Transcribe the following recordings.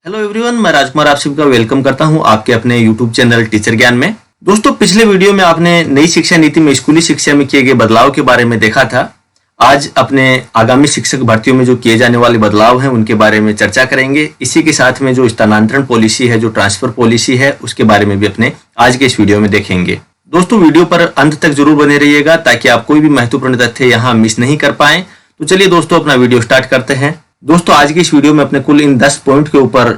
Hello everyone, मैं राजकुमार आप सभी का वेलकम करता हूं आपके अपने यूट्यूब चैनल टीचर ज्ञान में। दोस्तों, पिछले वीडियो में आपने नई शिक्षा नीति में स्कूली शिक्षा में किए गए बदलाव के बारे में देखा था। आज अपने आगामी शिक्षक भर्तियों में जो किए जाने वाले बदलाव हैं उनके बारे में चर्चा करेंगे। इसी के साथ में जो स्थानांतरण पॉलिसी है, जो ट्रांसफर पॉलिसी है, उसके बारे में भी अपने आज के इस वीडियो में देखेंगे। दोस्तों, वीडियो पर अंत तक जरूर बने रहिएगा ताकि आप कोई भी महत्वपूर्ण तथ्य यहाँ मिस नहीं कर पाए। तो चलिए दोस्तों, अपना वीडियो स्टार्ट करते हैं। दोस्तों, आज की इस वीडियो में अपने कुल इन 10 पॉइंट के ऊपर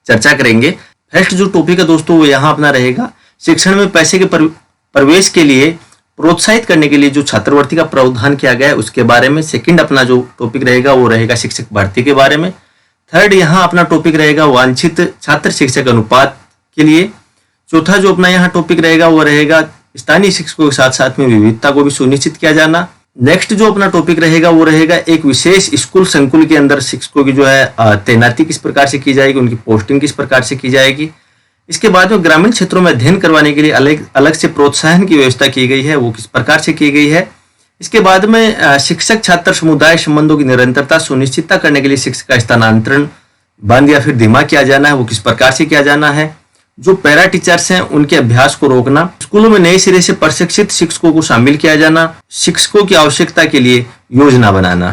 चर्चा करेंगे। फर्स्ट जो टॉपिक है दोस्तों, वो यहाँ अपना रहेगा शिक्षण में पैसे के प्रवेश के लिए प्रोत्साहित करने के लिए जो छात्रवृत्ति का प्रावधान किया गया है उसके बारे में। सेकंड अपना जो टॉपिक रहेगा वो रहेगा शिक्षक भर्ती के बारे में। थर्ड यहाँ अपना टॉपिक रहेगा वांछित छात्र शिक्षक अनुपात के लिए। चौथा जो अपना यहाँ टॉपिक रहेगा वो रहेगा स्थानीय शिक्षकों के साथ साथ में विविधता को भी सुनिश्चित किया जाना। नेक्स्ट जो अपना टॉपिक रहेगा वो रहेगा एक विशेष स्कूल संकुल के अंदर शिक्षकों की जो है तैनाती किस प्रकार से की जाएगी, उनकी पोस्टिंग किस प्रकार से की जाएगी। इसके बाद में ग्रामीण क्षेत्रों में अध्ययन करवाने के लिए अलग अलग से प्रोत्साहन की व्यवस्था की गई है, वो किस प्रकार से की गई है। इसके बाद में शिक्षक छात्र समुदाय संबंधों की निरंतरता सुनिश्चितता करने के लिए शिक्षक का स्थानांतरण बंद या फिर धीमा किया जाना है, वो किस प्रकार से किया जाना है। जो पैरा टीचर्स हैं उनके अभ्यास को रोकना, स्कूलों में नए सिरे से प्रशिक्षित शिक्षकों को शामिल किया जाना, शिक्षकों की आवश्यकता के लिए योजना बनाना।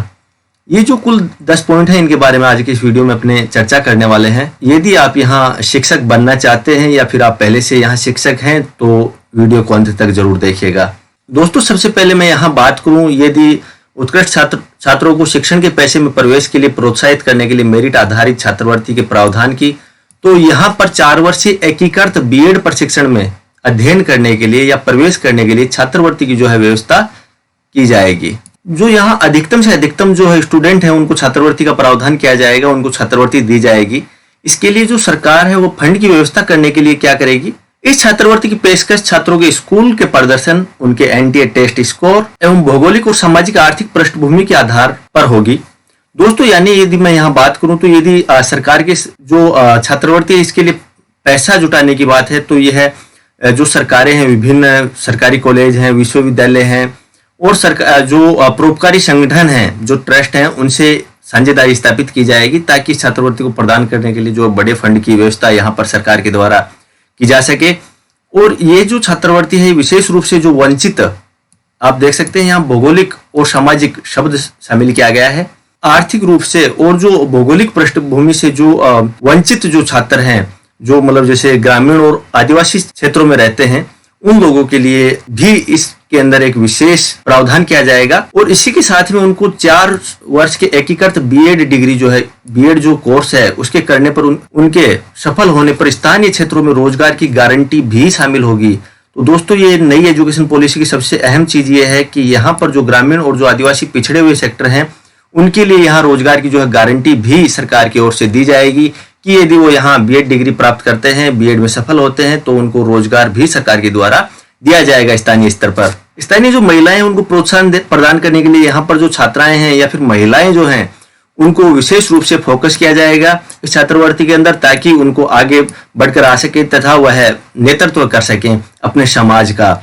ये जो कुल 10 पॉइंट हैं इनके बारे में आज की इस वीडियो में अपने चर्चा करने वाले हैं। यदि आप यहाँ शिक्षक बनना चाहते हैं या फिर आप पहले से यहाँ शिक्षक हैं तो वीडियो को अंत तक जरूर देखिएगा। दोस्तों, सबसे पहले मैं यहाँ बात करूँ, यदि उत्कृष्ट छात्रों को शिक्षण के पैसे में प्रवेश के लिए प्रोत्साहित करने के लिए मेरिट आधारित छात्रवृत्ति के प्रावधान की, तो यहाँ पर 4 वर्षीय एकीकृत बीएड प्रशिक्षण में अध्ययन करने के लिए या प्रवेश करने के लिए छात्रवृत्ति की जो है व्यवस्था की जाएगी। जो यहाँ अधिकतम से अधिकतम जो है स्टूडेंट है उनको छात्रवृत्ति का प्रावधान किया जाएगा, उनको छात्रवृत्ति दी जाएगी। इसके लिए जो सरकार है वो फंड की व्यवस्था करने के लिए क्या करेगी, इस छात्रवृत्ति की पेशकश छात्रों के स्कूल के प्रदर्शन, उनके एनटीए टेस्ट स्कोर एवं भौगोलिक और सामाजिक आर्थिक पृष्ठभूमि के आधार पर होगी। दोस्तों, यानी यदि मैं यहाँ बात करूं तो यदि सरकार के जो छात्रवृत्ति इसके लिए पैसा जुटाने की बात है तो यह है जो सरकारें हैं, विभिन्न सरकारी कॉलेज हैं, विश्वविद्यालय हैं और सरकार जो परोपकारी संगठन हैं, जो ट्रस्ट हैं, उनसे साझेदारी स्थापित की जाएगी ताकि छात्रवृत्ति को प्रदान करने के लिए जो बड़े फंड की व्यवस्था यहाँ पर सरकार के द्वारा की जा सके। और ये जो छात्रवृत्ति है विशेष रूप से जो वंचित, आप देख सकते हैं यहाँ भौगोलिक और सामाजिक शब्द शामिल किया गया है। आर्थिक रूप से और जो भौगोलिक पृष्ठभूमि से जो वंचित जो छात्र हैं, जो मतलब जैसे ग्रामीण और आदिवासी क्षेत्रों में रहते हैं, उन लोगों के लिए भी इसके अंदर एक विशेष प्रावधान किया जाएगा। और इसी के साथ में उनको 4 वर्ष के एकीकृत बीएड डिग्री जो है, बीएड जो कोर्स है उसके करने पर उनके सफल होने पर स्थानीय क्षेत्रों में रोजगार की गारंटी भी शामिल होगी। तो दोस्तों, ये नई एजुकेशन पॉलिसी की सबसे अहम चीज ये है कि यहाँ पर जो ग्रामीण और जो आदिवासी पिछड़े हुए सेक्टर हैं उनके लिए यहाँ रोजगार की जो है गारंटी भी सरकार की ओर से दी जाएगी कि यदि वो यहाँ बीएड डिग्री प्राप्त करते हैं, बीएड में सफल होते हैं, तो उनको रोजगार भी सरकार के द्वारा दिया जाएगा स्थानीय स्तर पर। स्थानीय जो महिलाएं उनको प्रोत्साहन प्रदान करने के लिए यहाँ पर जो छात्राएं हैं या फिर महिलाएं जो हैं उनको विशेष रूप से फोकस किया जाएगा इस छात्रवृत्ति के अंदर, ताकि उनको आगे बढ़कर आ सके तथा वह नेतृत्व कर सकें अपने समाज का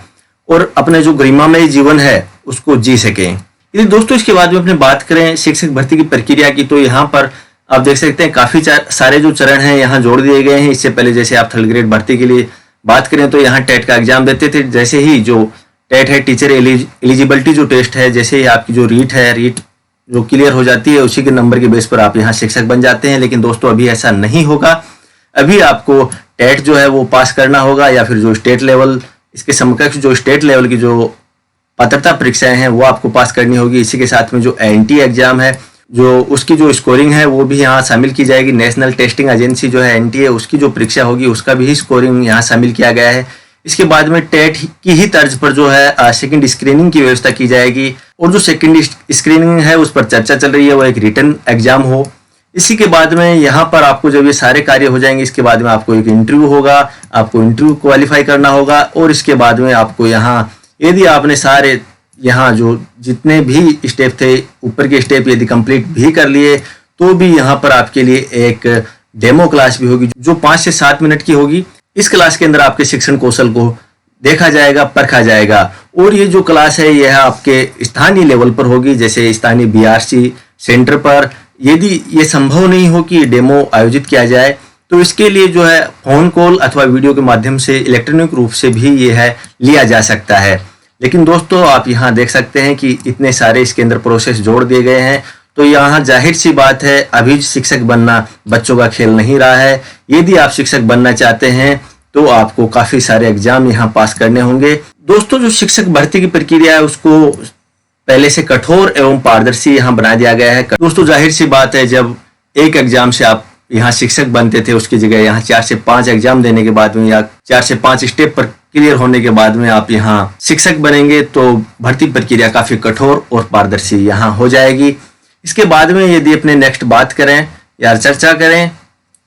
और अपने जो गरिमामय जीवन है उसको जी सकें। यदि दोस्तों इसके बाद में अपने बात करें शिक्षक भर्ती की प्रक्रिया की, तो यहाँ पर आप देख सकते हैं काफी सारे जो चरण हैं यहाँ जोड़ दिए गए हैं। इससे पहले जैसे आप थर्ड ग्रेड भर्ती के लिए बात करें तो यहाँ टेट का एग्जाम देते थे। जैसे ही जो टेट है, टीचर एलिजिबिलिटी जो टेस्ट है, जैसे ही आपकी जो रीट है, रीट जो क्लियर हो जाती है उसी के नंबर के बेस पर आप यहाँ शिक्षक बन जाते हैं। लेकिन दोस्तों अभी ऐसा नहीं होगा, अभी आपको टेट जो है वो पास करना होगा या फिर जो स्टेट लेवल, इसके समकक्ष जो स्टेट लेवल की जो पात्रता परीक्षाएं हैं वो आपको पास करनी होगी। इसी के साथ में जो एनटीए एग्जाम है, जो उसकी जो स्कोरिंग है वो भी यहाँ शामिल की जाएगी। नेशनल टेस्टिंग एजेंसी जो है एनटीए, उसकी जो परीक्षा होगी उसका भी स्कोरिंग यहाँ शामिल किया गया है। इसके बाद में टेट की ही तर्ज पर जो है सेकंड स्क्रीनिंग की व्यवस्था की जाएगी और जो सेकंड स्क्रीनिंग है उस पर चर्चा चल रही है, वो एक रिटन एग्जाम हो। इसी के बाद में यहाँ पर आपको जब ये सारे कार्य हो जाएंगे, इसके बाद में आपको एक इंटरव्यू होगा, आपको इंटरव्यू क्वालिफाई करना होगा और इसके बाद में आपको यहाँ यदि आपने सारे यहाँ जो जितने भी स्टेप थे, ऊपर के स्टेप यदि कंप्लीट भी कर लिए, तो भी यहाँ पर आपके लिए एक डेमो क्लास भी होगी जो 5 से 7 मिनट की होगी। इस क्लास के अंदर आपके शिक्षण कौशल को देखा जाएगा, परखा जाएगा और ये जो क्लास है यह आपके स्थानीय लेवल पर होगी, जैसे स्थानीय बीआरसी सेंटर पर। यदि ये संभव नहीं हो कि डेमो आयोजित किया जाए तो इसके लिए जो है फोन कॉल अथवा वीडियो के माध्यम से इलेक्ट्रॉनिक रूप से भी ये है लिया जा सकता है। लेकिन दोस्तों आप यहाँ देख सकते हैं कि इतने सारे इसके अंदर प्रोसेस जोड़ दिए गए हैं, तो यहाँ जाहिर सी बात है अभी शिक्षक बनना बच्चों का खेल नहीं रहा है। यदि आप शिक्षक बनना चाहते हैं तो आपको काफी सारे एग्जाम यहाँ पास करने होंगे। दोस्तों जो शिक्षक भर्ती की प्रक्रिया है उसको पहले से कठोर एवं पारदर्शी यहाँ बना दिया गया है। दोस्तों जाहिर सी बात है जब एक एग्जाम से आप यहाँ शिक्षक बनते थे उसकी जगह यहाँ 4 से 5 एग्जाम देने के बाद में या 4 से 5 स्टेप पर क्लियर होने के बाद में आप यहाँ शिक्षक बनेंगे तो भर्ती प्रक्रिया काफी कठोर और पारदर्शी यहाँ हो जाएगी। इसके बाद में यदि अपने नेक्स्ट बात करें या चर्चा करें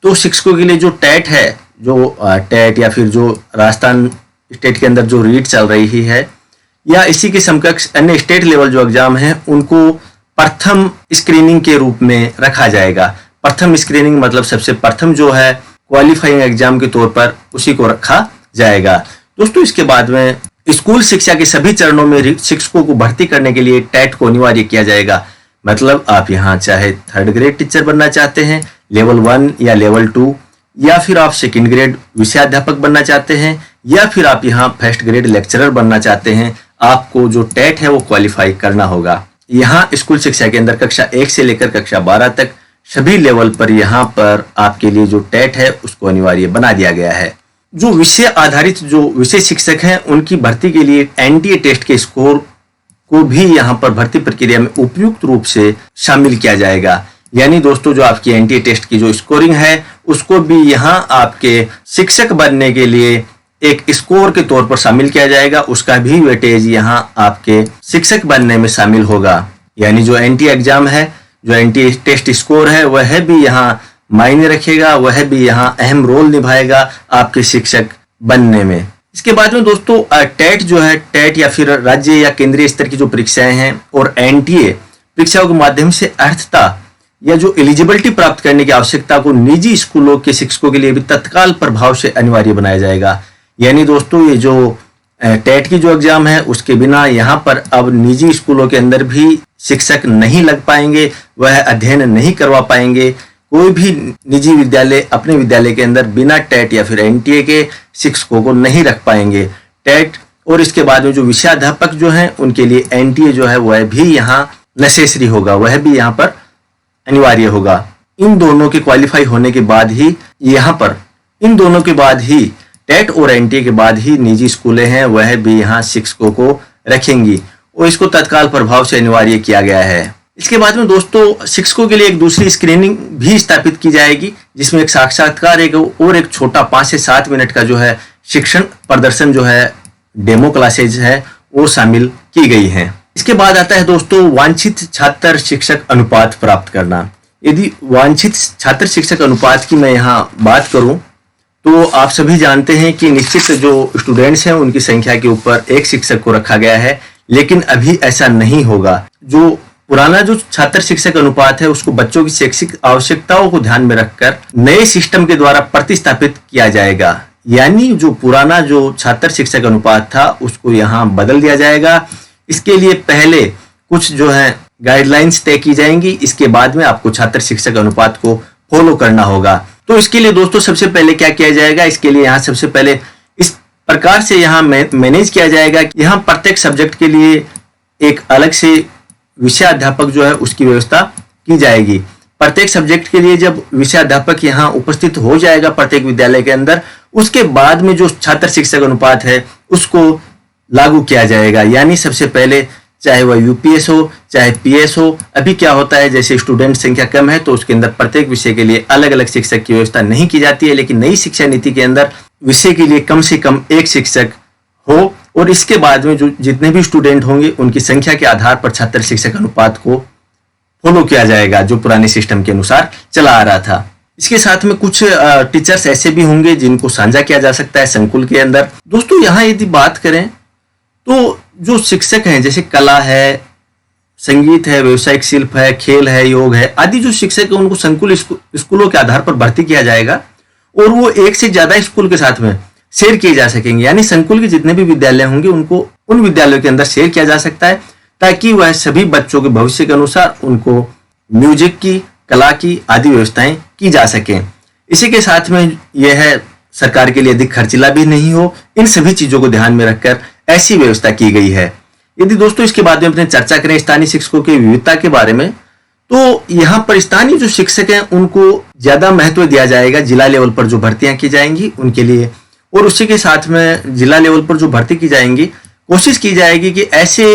तो शिक्षकों के लिए जो टेट है, जो टेट या फिर जो राजस्थान स्टेट के अंदर जो रीट चल रही है या इसी के समकक्ष अन्य स्टेट लेवल जो एग्जाम है उनको प्रथम स्क्रीनिंग के रूप में रखा जाएगा। प्रथम स्क्रीनिंग मतलब सबसे प्रथम जो है क्वालिफाइंग एग्जाम के तौर पर उसी को रखा जाएगा। दोस्तों इसके बाद में स्कूल शिक्षा के सभी चरणों में शिक्षकों को भर्ती करने के लिए टेट को अनिवार्य किया जाएगा। मतलब आप यहाँ चाहे 3rd ग्रेड टीचर बनना चाहते हैं लेवल 1 या लेवल 2, या फिर आप 2nd ग्रेड विषयाध्यापक बनना चाहते हैं, या फिर आप यहाँ 1st ग्रेड लेक्चरर बनना चाहते हैं, आपको जो टेट है वो क्वालिफाई करना होगा। यहाँ स्कूल शिक्षा के अंदर कक्षा 1 से लेकर कक्षा 12 तक सभी लेवल पर यहाँ पर आपके लिए जो टेट है उसको अनिवार्य बना दिया गया है। जो विषय आधारित जो विषय शिक्षक हैं उनकी भर्ती के लिए एनटीए टेस्ट के स्कोर को भी यहाँ पर भर्ती प्रक्रिया में उपयुक्त रूप से शामिल किया जाएगा। यानी दोस्तों जो आपकी एनटीए टेस्ट की जो स्कोरिंग है उसको भी यहाँ आपके शिक्षक बनने के लिए एक स्कोर के तौर पर शामिल किया जाएगा। उसका भी वेटेज यहाँ आपके शिक्षक बनने में शामिल होगा। यानी जो एनटीए एग्जाम है, जो एनटीए टेस्ट स्कोर है, वह भी यहाँ मायने रखेगा, वह भी यहाँ अहम रोल निभाएगा आपके शिक्षक बनने में। इसके बाद में दोस्तों टेट जो है, टेट या फिर राज्य या केंद्रीय स्तर की जो परीक्षाएं हैं और एनटीए परीक्षाओं के माध्यम से अर्थता या जो एलिजिबिलिटी प्राप्त करने की आवश्यकता को निजी स्कूलों के शिक्षकों के लिए भी तत्काल प्रभाव से अनिवार्य बनाया जाएगा। यानी दोस्तों ये जो टेट की जो एग्जाम है उसके बिना यहाँ पर अब निजी स्कूलों के अंदर भी शिक्षक नहीं लग पाएंगे, वह अध्ययन नहीं करवा पाएंगे। कोई भी निजी विद्यालय अपने विद्यालय के अंदर बिना टेट या फिर एनटीए के शिक्षकों को नहीं रख पाएंगे। टेट और इसके बाद में जो विषयाध्यापक जो हैं उनके लिए एनटीए जो है वह भी यहाँ नेसेसरी होगा, वह भी यहाँ पर अनिवार्य होगा। इन दोनों के क्वालिफाई होने के बाद ही यहाँ पर इन दोनों के बाद ही टेट और एनटीए के बाद ही निजी स्कूलें हैं वह भी यहाँ शिक्षकों को रखेंगी और इसको तत्काल प्रभाव से अनिवार्य किया गया है। इसके बाद में दोस्तों शिक्षकों के लिए एक दूसरी स्क्रीनिंग भी स्थापित की जाएगी जिसमें एक साक्षात्कार और एक छोटा 5 से 7 मिनट का जो है शिक्षण प्रदर्शन जो है डेमो क्लासेज है वो शामिल की गई हैं। इसके बाद आता है दोस्तों वांछित छात्र शिक्षक अनुपात प्राप्त करना। यदि वांछित छात्र शिक्षक अनुपात की मैं यहाँ बात करूं तो आप सभी जानते हैं कि निश्चित जो स्टूडेंट्स हैं उनकी संख्या के ऊपर एक शिक्षक को रखा गया है, लेकिन अभी ऐसा नहीं होगा। जो पुराना जो छात्र शिक्षक अनुपात है उसको बच्चों की शैक्षिक आवश्यकताओं को ध्यान में रखकर नए सिस्टम के द्वारा प्रतिस्थापित किया जाएगा। यानी जो पुराना जो छात्र शिक्षक अनुपात था उसको यहाँ बदल दिया जाएगा। इसके लिए पहले कुछ जो है गाइडलाइंस तय की जाएंगी, इसके बाद में आपको छात्र शिक्षक अनुपात को फॉलो करना होगा। तो इसके लिए दोस्तों सबसे पहले क्या किया जाएगा, इसके लिए यहाँ सबसे पहले इस प्रकार से यहाँ मैनेज किया जाएगा कि यहाँ प्रत्येक सब्जेक्ट के लिए एक अलग से विषयाध्यापक जो है उसकी व्यवस्था की जाएगी। प्रत्येक सब्जेक्ट के लिए जब विषयाध्यापक यहाँ उपस्थित हो जाएगा प्रत्येक विद्यालय के अंदर, उसके बाद में जो छात्र शिक्षक अनुपात है उसको लागू किया जाएगा। यानी सबसे पहले चाहे वह यूपीएस हो चाहे पीएस हो, अभी क्या होता है जैसे स्टूडेंट संख्या कम है तो उसके अंदर प्रत्येक विषय के लिए अलग अलग शिक्षक की व्यवस्था नहीं की जाती है, लेकिन नई शिक्षा नीति के अंदर विषय के लिए कम से कम एक शिक्षक हो और इसके बाद में जो जितने भी स्टूडेंट होंगे उनकी संख्या के आधार पर छात्र शिक्षक अनुपात को फॉलो किया जाएगा जो पुराने सिस्टम के अनुसार चला आ रहा था। इसके साथ में कुछ टीचर्स ऐसे भी होंगे जिनको साझा किया जा सकता है संकुल के अंदर। दोस्तों यहाँ यदि बात करें तो जो शिक्षक हैं जैसे कला है, संगीत है, व्यवसायिक शिल्प है, खेल है, योग है आदि जो शिक्षक है उनको संकुल स्कूलों के आधार पर भर्ती किया जाएगा और वो एक से ज्यादा स्कूल के साथ में शेयर किए जा सकेंगे। यानी संकुल के जितने भी विद्यालय होंगे उनको उन विद्यालयों के अंदर शेयर किया जा सकता है ताकि वह सभी बच्चों के भविष्य के अनुसार उनको म्यूजिक की, कला की आदि व्यवस्थाएं की जा सकें। इसी के साथ में यह है सरकार के लिए अधिक खर्चीला भी नहीं हो, इन सभी चीजों को ध्यान में रखकर ऐसी व्यवस्था की गई है। यदि दोस्तों इसके बाद में अपने चर्चा करें स्थानीय शिक्षकों की विविधता के बारे में, तो यहाँ पर स्थानीय जो शिक्षक हैं उनको ज्यादा महत्व दिया जाएगा जिला लेवल पर जो भर्तियां की जाएंगी उनके लिए, और उसी के साथ में जिला लेवल पर जो भर्ती की जाएंगी कोशिश की जाएगी कि ऐसे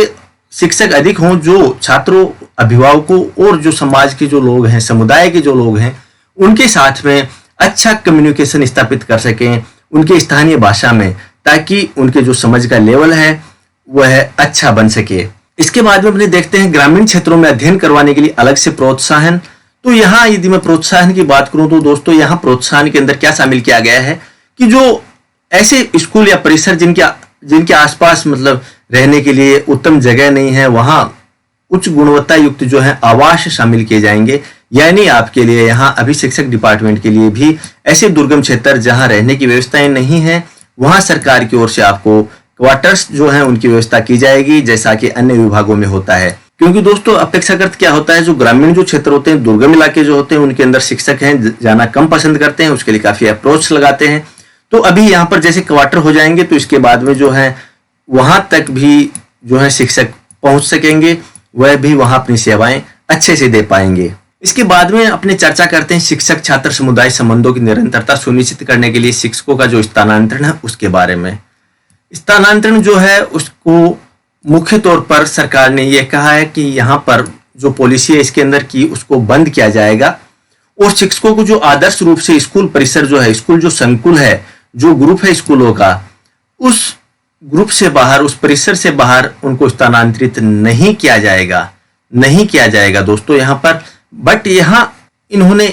शिक्षक अधिक हों जो छात्रों, अभिभावकों और जो समाज के जो लोग हैं, समुदाय के जो लोग हैं, उनके साथ में अच्छा कम्युनिकेशन स्थापित कर सकें उनके स्थानीय भाषा में, ताकि उनके जो समझ का लेवल है वह अच्छा बन सके। इसके बाद में अपने देखते हैं ग्रामीण क्षेत्रों में अध्ययन करवाने के लिए अलग से प्रोत्साहन। तो यहाँ यदि मैं प्रोत्साहन की बात करूं तो दोस्तों यहाँ प्रोत्साहन के अंदर क्या शामिल किया गया है कि जो ऐसे स्कूल या परिसर जिनके आसपास मतलब रहने के लिए उत्तम जगह नहीं है, वहां उच्च गुणवत्ता युक्त जो है आवास शामिल किए जाएंगे। यानी आपके लिए यहाँ अभी शिक्षक डिपार्टमेंट के लिए भी ऐसे दुर्गम क्षेत्र जहां रहने की व्यवस्थाएं नहीं है, वहां सरकार की ओर से आपको क्वार्टर्स जो है उनकी व्यवस्था की जाएगी, जैसा कि अन्य विभागों में होता है। क्योंकि दोस्तों अपेक्षाकृत क्या होता है, जो ग्रामीण जो क्षेत्र होते हैं, दुर्गम इलाके जो होते हैं, उनके अंदर शिक्षक हैं जाना कम पसंद करते हैं, उसके लिए काफी अप्रोच लगाते हैं। तो अभी यहाँ पर जैसे क्वार्टर हो जाएंगे तो इसके बाद में जो है वहां तक भी जो है शिक्षक पहुंच सकेंगे, वह भी वहां अपनी सेवाएं अच्छे से दे पाएंगे। इसके बाद में अपने चर्चा करते हैं शिक्षक छात्र समुदाय संबंधों की निरंतरता सुनिश्चित करने के लिए शिक्षकों का जो स्थानांतरण है उसके बारे में। स्थानांतरण जो है उसको मुख्य तौर पर सरकार ने यह कहा है कि यहाँ पर जो पॉलिसी है इसके अंदर की उसको बंद किया जाएगा, और शिक्षकों को जो आदर्श रूप से स्कूल परिसर जो है, स्कूल जो संकुल है, जो ग्रुप है स्कूलों का, उस ग्रुप से बाहर, उस परिसर से बाहर उनको स्थानांतरित नहीं किया जाएगा दोस्तों यहाँ पर। बट यहाँ इन्होंने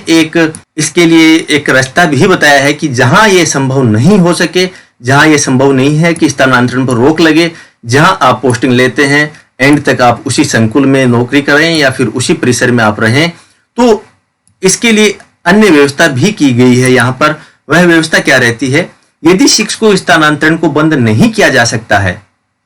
इसके लिए एक रास्ता भी बताया है कि जहां ये संभव नहीं हो सके, जहां ये संभव नहीं है कि स्थानांतरण पर रोक लगे, जहां आप पोस्टिंग लेते हैं एंड तक आप उसी संकुल में नौकरी करें या फिर उसी परिसर में आप रहें, तो इसके लिए अन्य व्यवस्था भी की गई है यहाँ पर। वह व्यवस्था क्या रहती है, यदि शिक्षकों स्थानांतरण को बंद नहीं किया जा सकता है,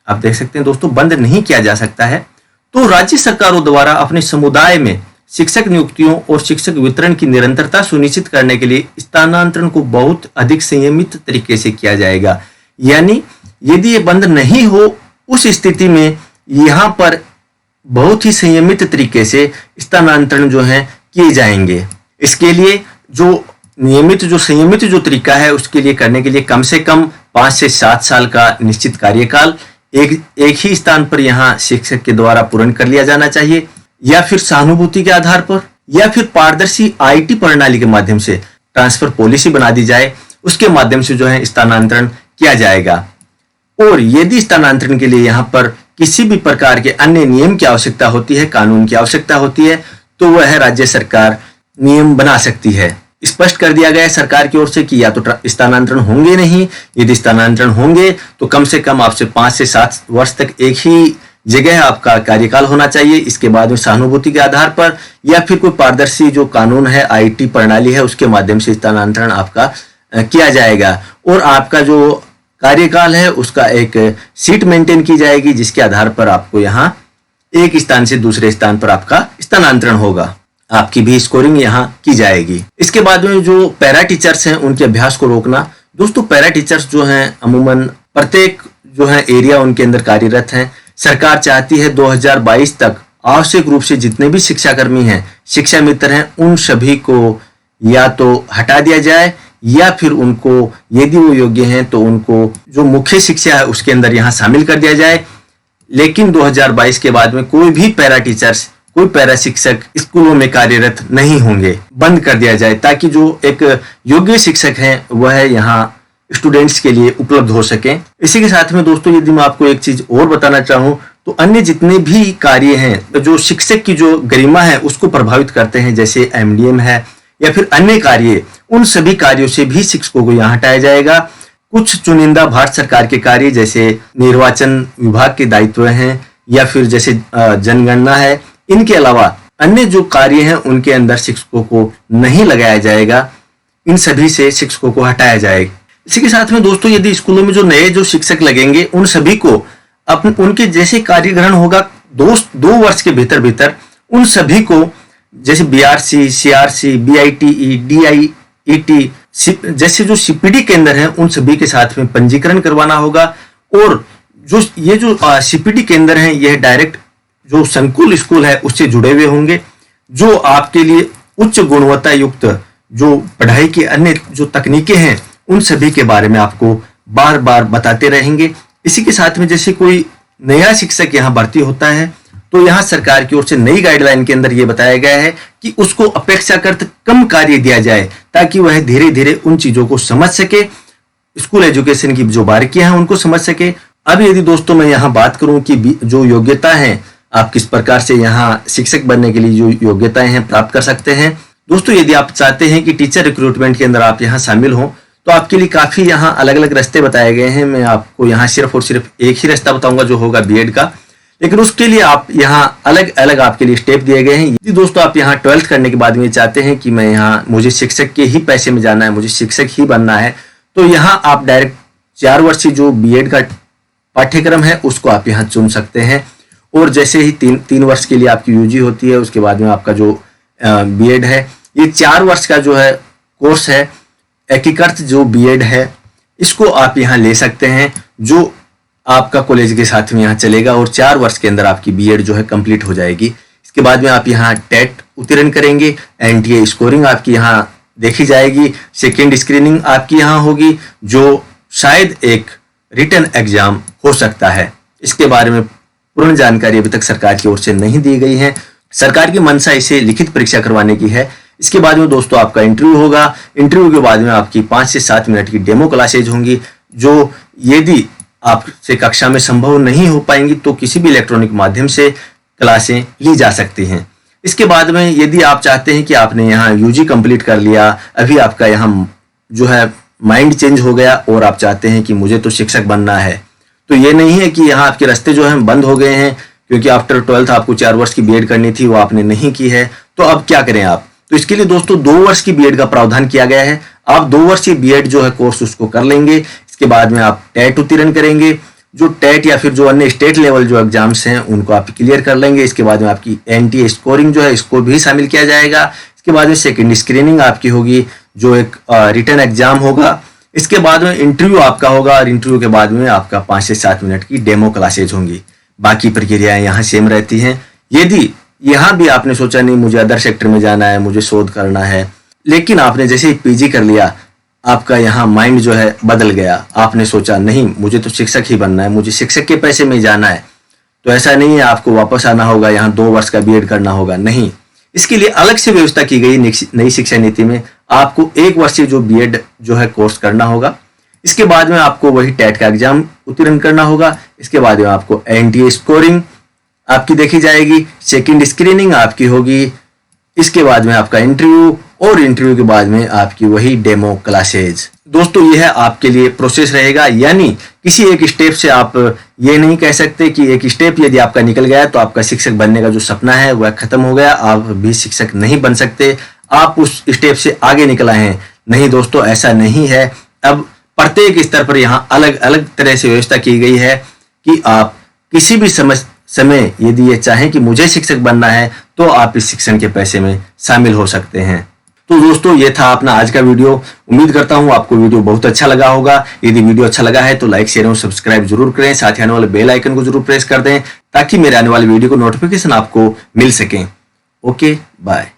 आप देख सकते हैं दोस्तों, बंद नहीं किया जा सकता है, तो राज्य सरकारों द्वारा अपने समुदाय में शिक्षक नियुक्तियों और शिक्षक वितरण की निरंतरता सुनिश्चित करने के लिए स्थानांतरण को बहुत अधिक संयमित तरीके से किया जाएगा। यानी यदि ये बंद नहीं हो, उस स्थिति में यहाँ पर बहुत ही संयमित तरीके से स्थानांतरण जो है किए जाएंगे। इसके लिए जो संयमित जो तरीका है उसके लिए करने के लिए कम से कम 5 से 7 साल का निश्चित कार्यकाल एक ही स्थान पर यहाँ शिक्षक के द्वारा पूर्ण कर लिया जाना चाहिए, या फिर सहानुभूति के आधार पर, या फिर पारदर्शी आईटी प्रणाली के माध्यम से ट्रांसफर पॉलिसी बना दी जाए, उसके माध्यम से जो है स्थानांतरण किया जाएगा। और यदि स्थानांतरण के लिए यहाँ पर किसी भी प्रकार के अन्य नियम की आवश्यकता होती है, कानून की आवश्यकता होती है, तो वह राज्य सरकार नियम बना सकती है। स्पष्ट कर दिया गया है सरकार की ओर से कि या तो स्थानांतरण होंगे नहीं, यदि स्थानांतरण होंगे तो कम से कम आपसे 5 से 7 वर्ष तक एक ही जगह आपका कार्यकाल होना चाहिए। इसके बाद में सहानुभूति के आधार पर या फिर कोई पारदर्शी जो कानून है, आईटी प्रणाली है, उसके माध्यम से स्थानांतरण आपका किया जाएगा, और आपका जो कार्यकाल है उसका एक सीट मेंटेन की जाएगी, जिसके आधार पर आपको यहाँ एक स्थान से दूसरे स्थान पर आपका स्थानांतरण होगा, आपकी भी स्कोरिंग यहाँ की जाएगी। इसके बाद में जो पैरा टीचर्स हैं उनके अभ्यास को रोकना। दोस्तों पैरा टीचर्स जो हैं अमूमन प्रत्येक जो है एरिया उनके अंदर कार्यरत हैं। सरकार चाहती है 2022 तक आवश्यक रूप से जितने भी शिक्षाकर्मी हैं, शिक्षा मित्र हैं, उन सभी को या तो हटा दिया जाए या फिर उनको यदि वो योग्य हैं तो उनको जो मुख्य शिक्षा है उसके अंदर यहाँ शामिल कर दिया जाए। लेकिन 2022 के बाद में कोई भी पैरा टीचर्स, कोई पैरा शिक्षक स्कूलों में कार्यरत नहीं होंगे, बंद कर दिया जाए, ताकि जो एक योग्य शिक्षक हैं वह यहाँ स्टूडेंट्स के लिए उपलब्ध हो सके। इसी के साथ में दोस्तों यदि मैं आपको एक चीज और बताना चाहूँ तो अन्य जितने भी कार्य हैं जो शिक्षक की जो गरिमा है उसको प्रभावित करते हैं, जैसे एमडीएम है या फिर अन्य कार्य, उन सभी कार्यों से भी शिक्षकों को यहाँ हटाया जाएगा। कुछ चुनिंदा भारत सरकार के कार्य जैसे निर्वाचन विभाग के दायित्व हैं या फिर जैसे जनगणना है, इनके अलावा अन्य जो कार्य हैं उनके अंदर शिक्षकों को नहीं लगाया जाएगा, इन सभी से शिक्षकों को हटाया जाएगा। इसी के साथ में दोस्तों यदि स्कूलों में जो नए जो शिक्षक लगेंगे उन सभी को उनके जैसे कार्य ग्रहण होगा 2 वर्ष के भीतर उन सभी को जैसे बीआरसी, सीआरसी, बीआईटीई, ईटी जैसे जो सीपीडी केंद्र हैं उन सभी के साथ में पंजीकरण करवाना होगा। और जो सीपीडी केंद्र हैं यह डायरेक्ट जो संकुल स्कूल है उससे जुड़े हुए होंगे, जो आपके लिए उच्च गुणवत्ता युक्त जो पढ़ाई की अन्य जो तकनीकें हैं उन सभी के बारे में आपको बार बार बताते रहेंगे। इसी के साथ में जैसे कोई नया शिक्षक यहाँ भर्ती होता है तो यहाँ सरकार की ओर से नई गाइडलाइन के अंदर ये बताया गया है कि उसको अपेक्षाकृत कम कार्य दिया जाए ताकि वह धीरे धीरे उन चीजों को समझ सके, स्कूल एजुकेशन की जो बारीकियां हैं उनको समझ सके। अब यदि दोस्तों मैं यहाँ बात करूं कि जो योग्यता है आप किस प्रकार से यहाँ शिक्षक बनने के लिए जो योग्यताएं हैं प्राप्त कर सकते हैं। दोस्तों यदि आप चाहते हैं कि टीचर रिक्रूटमेंट के अंदर आप यहाँ शामिल हों तो आपके लिए काफी यहाँ अलग अलग रास्ते बताए गए हैं। मैं आपको यहाँ सिर्फ और सिर्फ एक ही रास्ता बताऊंगा जो होगा बीएड का, लेकिन उसके लिए आप यहाँ अलग अलग आपके लिए स्टेप दिए गए हैं। यदि दोस्तों आप यहाँ 12th करने के बाद में चाहते हैं कि मैं यहाँ मुझे शिक्षक के ही पैसे में जाना है, मुझे शिक्षक ही बनना है, तो यहाँ आप डायरेक्ट 4 वर्षीय जो बीएड का पाठ्यक्रम है उसको आप यहाँ चुन सकते हैं। और जैसे ही तीन वर्ष के लिए आपकी यूजी होती है उसके बाद में आपका जो बीएड है ये 4 वर्ष का जो है कोर्स है, एकीकृत जो बीएड है इसको आप यहाँ ले सकते हैं, जो आपका कॉलेज के साथ में यहाँ चलेगा और 4 वर्ष के अंदर आपकी बीएड जो है कंप्लीट हो जाएगी। इसके बाद में आप यहाँ टेट उत्तीर्ण करेंगे, एनटीए स्कोरिंग आपकी यहाँ देखी जाएगी, सेकेंड स्क्रीनिंग आपकी यहाँ होगी जो शायद एक रिटन एग्जाम हो सकता है। इसके बारे में पूर्ण जानकारी अभी तक सरकार की ओर से नहीं दी गई है। सरकार की मंशा इसे लिखित परीक्षा करवाने की है। इसके बाद में दोस्तों आपका इंटरव्यू होगा। इंटरव्यू के बाद में आपकी 5 से 7 मिनट की डेमो क्लासेज होंगी, जो यदि आपसे कक्षा में संभव नहीं हो पाएंगी तो किसी भी इलेक्ट्रॉनिक माध्यम से क्लासें ली जा सकती हैं। इसके बाद में यदि आप चाहते हैं कि आपने यहाँ यूजी कंप्लीट कर लिया, अभी आपका यहाँ जो है माइंड चेंज हो गया और आप चाहते हैं कि मुझे तो शिक्षक बनना है, तो ये नहीं है कि यहाँ आपके रास्ते जो है बंद हो गए हैं क्योंकि आफ्टर 12th आपको 4 वर्ष की बीएड करनी थी, वो आपने नहीं की है, तो अब क्या करें आप। तो इसके लिए दोस्तों 2 वर्ष की बीएड का प्रावधान किया गया है। आप 2 वर्षीय बीएड जो है कोर्स उसको कर लेंगे। इसके बाद में आप टेट उत्तीर्ण करेंगे, जो टेट या फिर जो अन्य स्टेट लेवल जो एग्जाम्स हैं उनको आप क्लियर कर लेंगे। इसके बाद में आपकी एनटीए स्कोरिंग जो है इसको भी शामिल किया जाएगा। इसके बाद में सेकेंड स्क्रीनिंग आपकी होगी जो एक रिटन एग्जाम होगा। इसके बाद में इंटरव्यू आपका होगा और इंटरव्यू के बाद में आपका 5 से 7 मिनट की डेमो क्लासेज होंगी। बाकी प्रक्रियाएं यहाँ सेम रहती हैं। यदि यहाँ भी आपने सोचा नहीं मुझे अदर सेक्टर में जाना है, मुझे शोध करना है, लेकिन आपने जैसे ही पीजी कर लिया आपका यहाँ माइंड जो है बदल गया, आपने सोचा नहीं मुझे तो शिक्षक ही बनना है, मुझे शिक्षक के पैसे में जाना है, तो ऐसा नहीं है आपको वापस आना होगा, यहाँ 2 वर्ष का बीएड करना होगा, नहीं। इसके लिए अलग से व्यवस्था की गई नई शिक्षा नीति में। आपको 1 वर्षीय जो बीएड जो है कोर्स करना होगा। इसके बाद में आपको वही टेट का एग्जाम उत्तीर्ण करना होगा। इसके बाद में आपको एनटीए स्कोरिंग आपकी देखी जाएगी, सेकंड स्क्रीनिंग आपकी होगी। इसके बाद में आपका इंटरव्यू और इंटरव्यू के बाद में आपकी वही डेमो क्लासेज। दोस्तों यह आपके लिए प्रोसेस रहेगा, यानी किसी एक स्टेप से आप ये नहीं कह सकते कि एक स्टेप यदि आपका निकल गया तो आपका शिक्षक बनने का जो सपना है वह खत्म हो गया, आप भी शिक्षक नहीं बन सकते, आप उस स्टेप से आगे निकल आए हैं। नहीं दोस्तों, ऐसा नहीं है। अब प्रत्येक स्तर पर यहाँ अलग अलग तरह से व्यवस्था की गई है कि आप किसी भी समय यदि ये चाहें कि मुझे शिक्षक बनना है तो आप इस शिक्षण के पैसे में शामिल हो सकते हैं। तो दोस्तों ये था अपना आज का वीडियो। उम्मीद करता हूँ आपको वीडियो बहुत अच्छा लगा होगा। यदि वीडियो अच्छा लगा है तो लाइक शेयर और सब्सक्राइब जरूर करें, साथ ही आने वाले बेल आइकन को जरूर प्रेस कर दें ताकि मेरे आने वाले वीडियो को नोटिफिकेशन आपको मिल सके। Okay, bye.